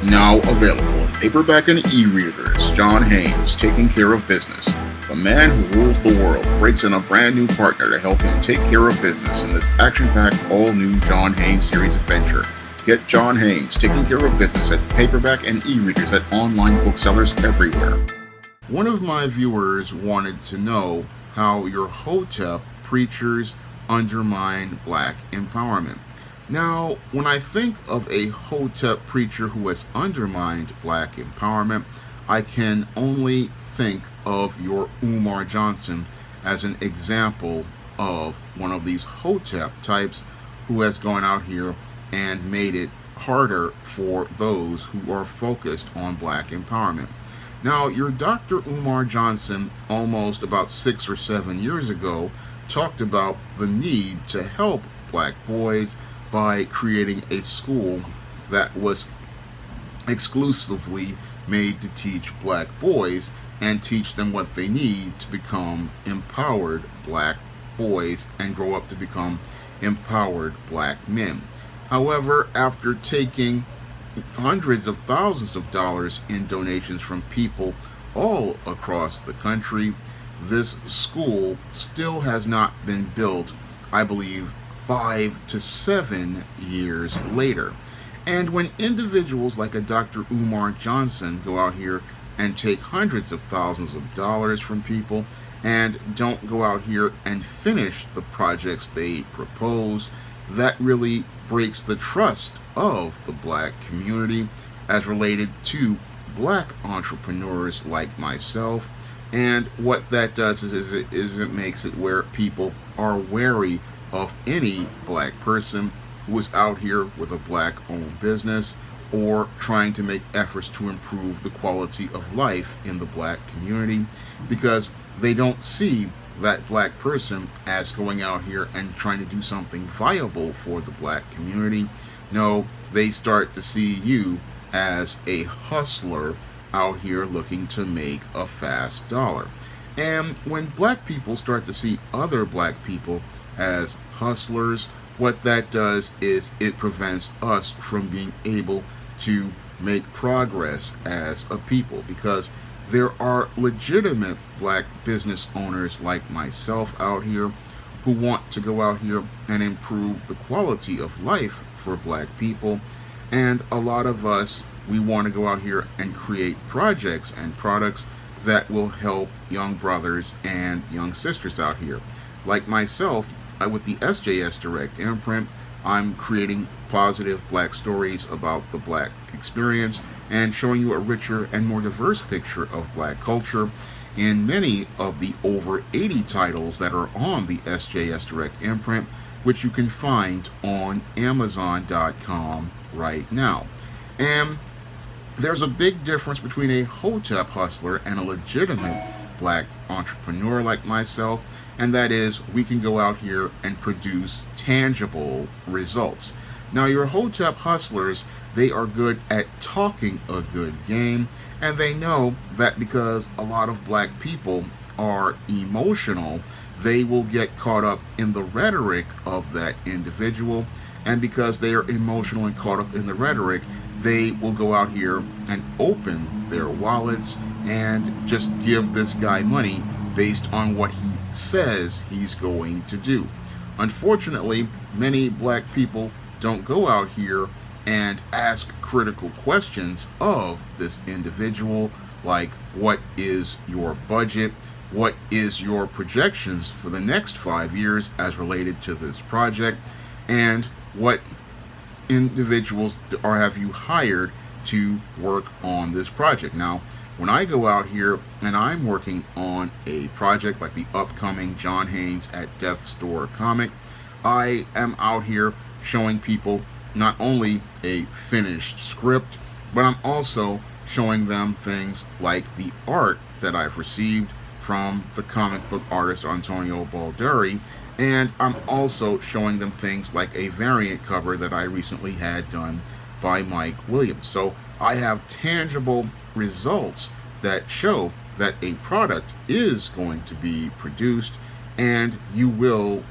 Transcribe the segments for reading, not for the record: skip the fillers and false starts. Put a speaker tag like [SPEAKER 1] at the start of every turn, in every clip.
[SPEAKER 1] Now available in paperback and e-readers, John Haynes, Taking Care of Business. The man who rules the world breaks in a brand new partner to help him take care of business in this action-packed, all-new John Haynes series adventure. Get John Haynes, Taking Care of Business at paperback and e-readers at online booksellers everywhere. One of my viewers wanted to know how your Hotep preachers undermine black empowerment. Now, when I think of a Hotep preacher who has undermined black empowerment, I can only think of your Umar Johnson as an example of one of these Hotep types who has gone out here and made it harder for those who are focused on black empowerment. Now, your Dr. Umar Johnson, almost about 6 or 7 years ago, talked about the need to help black boys by creating a school that was exclusively made to teach black boys and teach them what they need to become empowered black boys and grow up to become empowered black men. However, after taking hundreds of thousands of dollars in donations from people all across the country, this school still has not been built, I believe, 5 to 7 years later. And when individuals like a Dr. Umar Johnson go out here and take hundreds of thousands of dollars from people and don't go out here and finish the projects they propose, that really breaks the trust of the black community as related to black entrepreneurs like myself. And what that does is it makes it where people are wary of any black person who is out here with a black-owned business or trying to make efforts to improve the quality of life in the black community, because they don't see that black person as going out here and trying to do something viable for the black community. No, they start to see you as a hustler out here looking to make a fast dollar. And when black people start to see other black people as hustlers, what that does is it prevents us from being able to make progress as a people, because there are legitimate black business owners like myself out here who want to go out here and improve the quality of life for black people. And a lot of us, we want to go out here and create projects and products that will help young brothers and young sisters out here. Like myself, with the SJS Direct imprint, I'm creating positive black stories about the black experience and showing you a richer and more diverse picture of black culture in many of the over 80 titles that are on the SJS Direct imprint, which you can find on Amazon.com right now. And there's a big difference between a Hotep hustler and a legitimate black entrepreneur like myself, and that is we can go out here and produce tangible results. Now, your Hotep hustlers, they are good at talking a good game, and they know that because a lot of black people are emotional, they will get caught up in the rhetoric of that individual, and because they are emotional and caught up in the rhetoric, they will go out here and open their wallets and just give this guy money based on what he says he's going to do. Unfortunately, many black people don't go out here and ask critical questions of this individual, like what is your budget, what is your projections for the next 5 years as related to this project, and what individuals have you hired to work on this project. Now, when I go out here and I'm working on a project like the upcoming John Haynes at Death's Door comic, I am out here showing people not only a finished script, but I'm also showing them things like the art that I've received from the comic book artist Antonio Balderi, and I'm also showing them things like a variant cover that I recently had done by Mike Williams. So I have tangible results that show that a product is going to be produced, and you will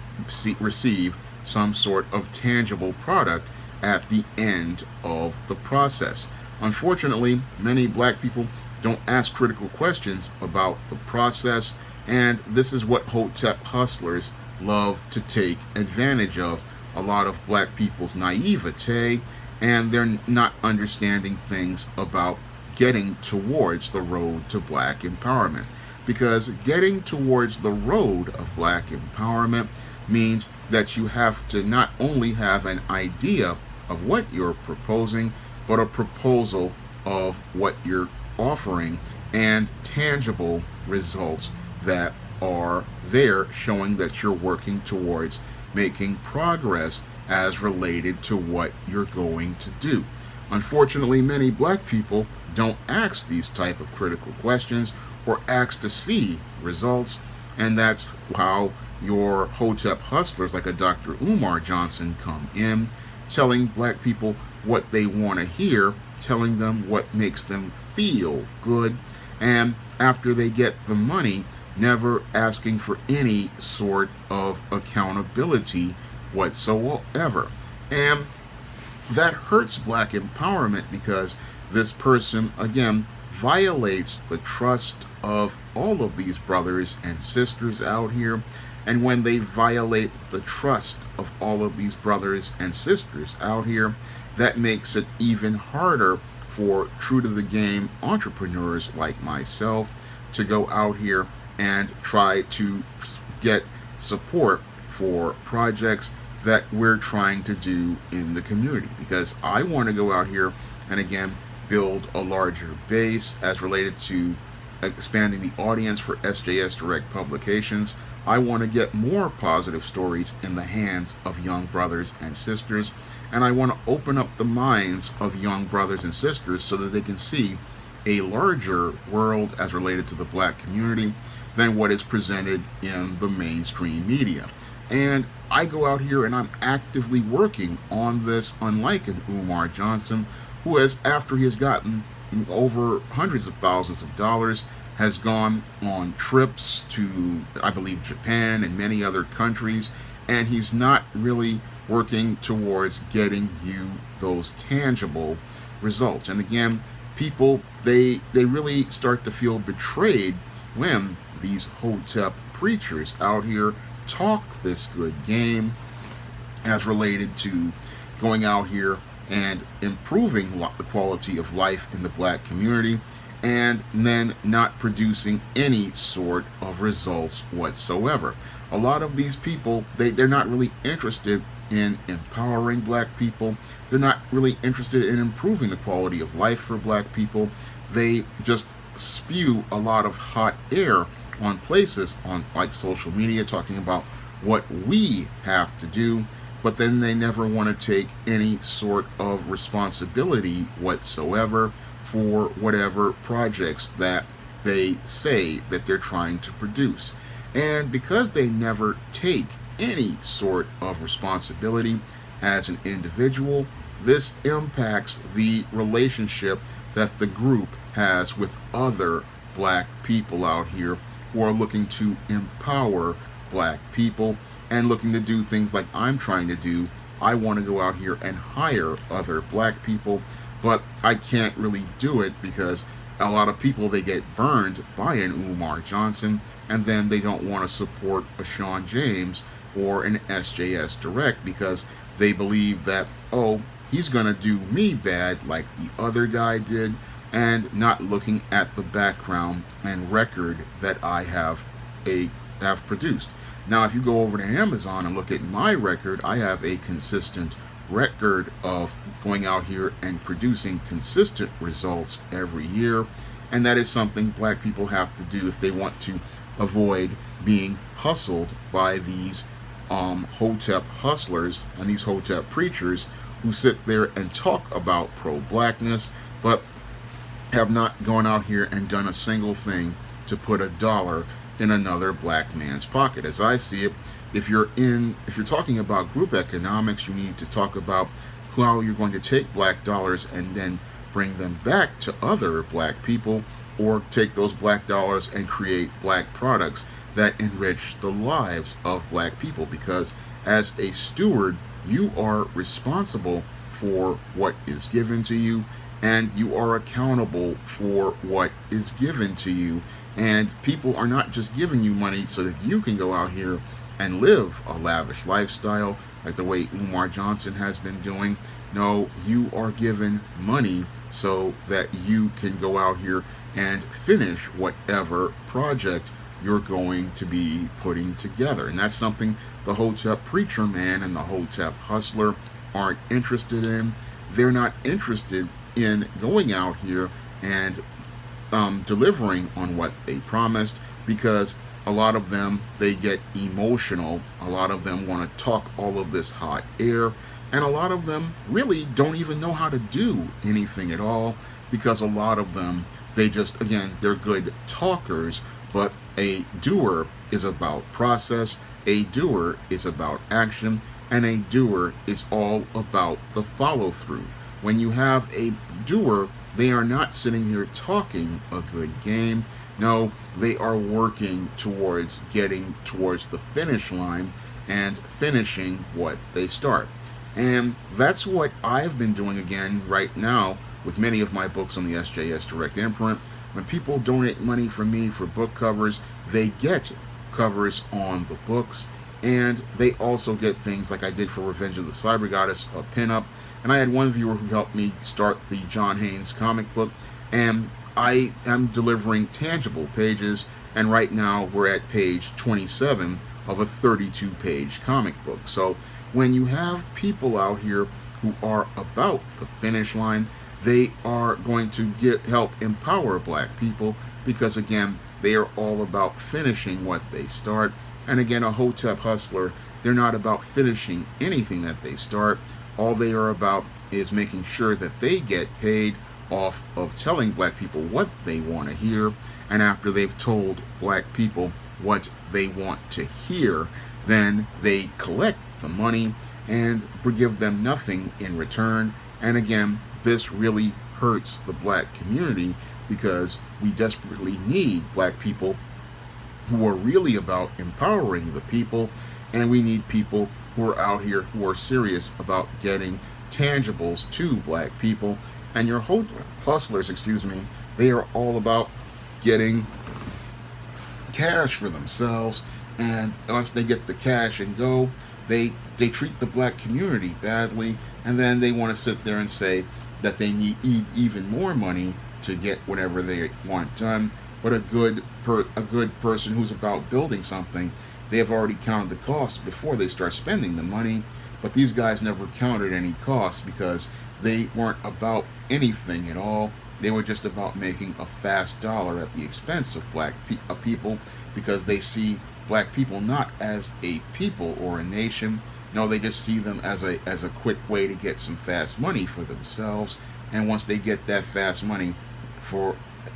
[SPEAKER 1] receive some sort of tangible product at the end of the process. Unfortunately, many black people don't ask critical questions about the process, and this is what Hotep hustlers love to take advantage of. A lot of black people's naivete, and they're not understanding things about getting towards the road to black empowerment. Because getting towards the road of black empowerment means that you have to not only have an idea of what you're proposing, but a proposal of what you're offering and tangible results that are there showing that you're working towards making progress as related to what you're going to do. Unfortunately, many black people don't ask these type of critical questions or ask to see results, and that's how your Hotep hustlers like a Dr. Umar Johnson come in, telling black people what they want to hear, telling them what makes them feel good, and after they get the money, never asking for any sort of accountability whatsoever. And that hurts black empowerment because this person, again, violates the trust of all of these brothers and sisters out here. And when they violate the trust of all of these brothers and sisters out here, that makes it even harder for true to the game entrepreneurs like myself to go out here and try to get support for projects that we're trying to do in the community. Because I want to go out here and again build a larger base as related to expanding the audience for SJS Direct Publications. I want to get more positive stories in the hands of young brothers and sisters, and I want to open up the minds of young brothers and sisters so that they can see a larger world as related to the black community than what is presented in the mainstream media. And I go out here and I'm actively working on this, unlike an Umar Johnson, who has, after he has gotten over hundreds of thousands of dollars, has gone on trips to, I believe, Japan and many other countries, and he's not really working towards getting you those tangible results. And again, people, they really start to feel betrayed when these Hotep preachers out here talk this good game as related to going out here and improving the quality of life in the black community, and then not producing any sort of results whatsoever. A lot of these people, they're not really interested in empowering black people. They're not really interested in improving the quality of life for black people. They just spew a lot of hot air on places on like social media talking about what we have to do, but then they never want to take any sort of responsibility whatsoever for whatever projects that they say that they're trying to produce. And because they never take any sort of responsibility as an individual, this impacts the relationship that the group has with other black people out here who are looking to empower black people and looking to do things like I'm trying to do. I want to go out here and hire other black people, but I can't really do it because a lot of people, they get burned by an Umar Johnson, and then they don't want to support a Sean James or an SJS Direct because they believe that, oh, he's going to do me bad like the other guy did, and not looking at the background and record that I have produced. Now, if you go over to Amazon and look at my record, I have a consistent record of going out here and producing consistent results every year, and that is something black people have to do if they want to avoid being hustled by these Hotep hustlers and these Hotep preachers who sit there and talk about pro-blackness, but have not gone out here and done a single thing to put a dollar in another black man's pocket. As I see it, if you're talking about group economics, you need to talk about how you're going to take black dollars and then bring them back to other black people, or take those black dollars and create black products that enrich the lives of black people. Because as a steward, you are responsible for what is given to you, and you are accountable for what is given to you. And people are not just giving you money so that you can go out here and live a lavish lifestyle like the way Umar Johnson has been doing. No, you are given money so that you can go out here and finish whatever project you're going to be putting together. And that's something the Hotep preacher man and the Hotep hustler aren't interested in. They're not interested in going out here and delivering on what they promised, because a lot of them, they get emotional. A lot of them want to talk all of this hot air, and a lot of them really don't even know how to do anything at all, because a lot of them, they just, again, they're good talkers, but a doer is about process, a doer is about action, and a doer is all about the follow-through. When you have a doer, they are not sitting here talking a good game. No, they are working towards getting towards the finish line and finishing what they start. And that's what I've been doing again right now with many of my books on the SJS Direct imprint. When people donate money from me for book covers, they get covers on the books, and they also get things like I did for Revenge of the Cyber Goddess, a pinup. And I had one viewer who helped me start the JOHN HAYNES comic book, and I am delivering tangible pages, and right now we're at page 27 of a 32-page comic book. So when you have people out here who are about the finish line, they are going to help empower black people, because again, they are all about finishing what they start. And again, a Hotep hustler, they're not about finishing anything that they start. All they are about is making sure that they get paid off of telling black people what they want to hear. And after they've told black people what they want to hear, then they collect the money and give them nothing in return. And again, this really hurts the black community, because we desperately need black people who are really about empowering the people, and we need people who are out here who are serious about getting tangibles to black people. And your hustlers, they are all about getting cash for themselves, and once they get the cash and go, they treat the black community badly, and then they want to sit there and say that they need even more money to get whatever they want done. But a good person who's about building something, they have already counted the costs before they start spending the money. But these guys never counted any costs, because they weren't about anything at all. They were just about making a fast dollar at the expense of black people, because they see black people not as a people or a nation. No, they just see them as a quick way to get some fast money for themselves. And once they get that fast money,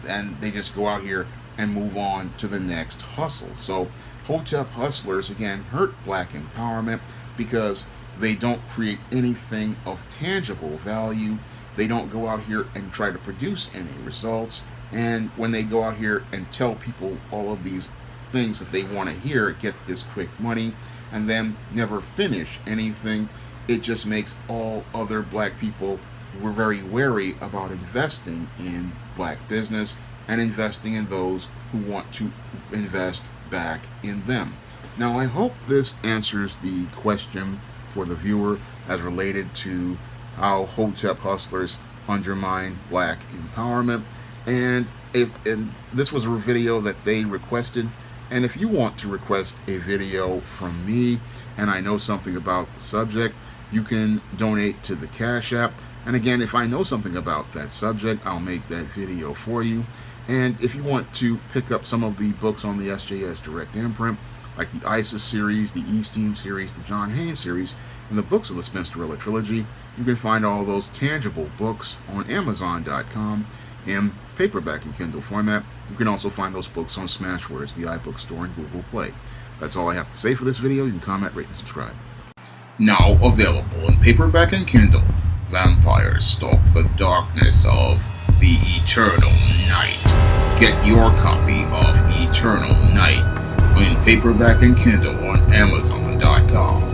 [SPEAKER 1] and they just go out here and move on to the next hustle. So Hotep hustlers, again, hurt black empowerment, because they don't create anything of tangible value. They don't go out here and try to produce any results. And when they go out here and tell people all of these things that they want to hear, get this quick money, and then never finish anything, it just makes all other black people were very wary about investing in black business and investing in those who want to invest back in them. Now, I hope this answers the question for the viewer as related to how Hotep hustlers undermine black empowerment. And this was a video that they requested. And if you want to request a video from me and I know something about the subject, you can donate to the Cash App. And again, if I know something about that subject, I'll make that video for you. And if you want to pick up some of the books on the SJS Direct imprint, like the ISIS series, the E-Steam series, the JOHN HAYNES series, and the books of the SPINSTERELLA trilogy, you can find all those tangible books on Amazon.com in paperback and Kindle format. You can also find those books on Smashwords, the iBook Store, and Google Play. That's all I have to say for this video. You can comment, rate, and subscribe. Now available in paperback and Kindle, Vampires Stalk the Darkness of the Eternal Night. Get your copy of Eternal Night in paperback and Kindle on Amazon.com.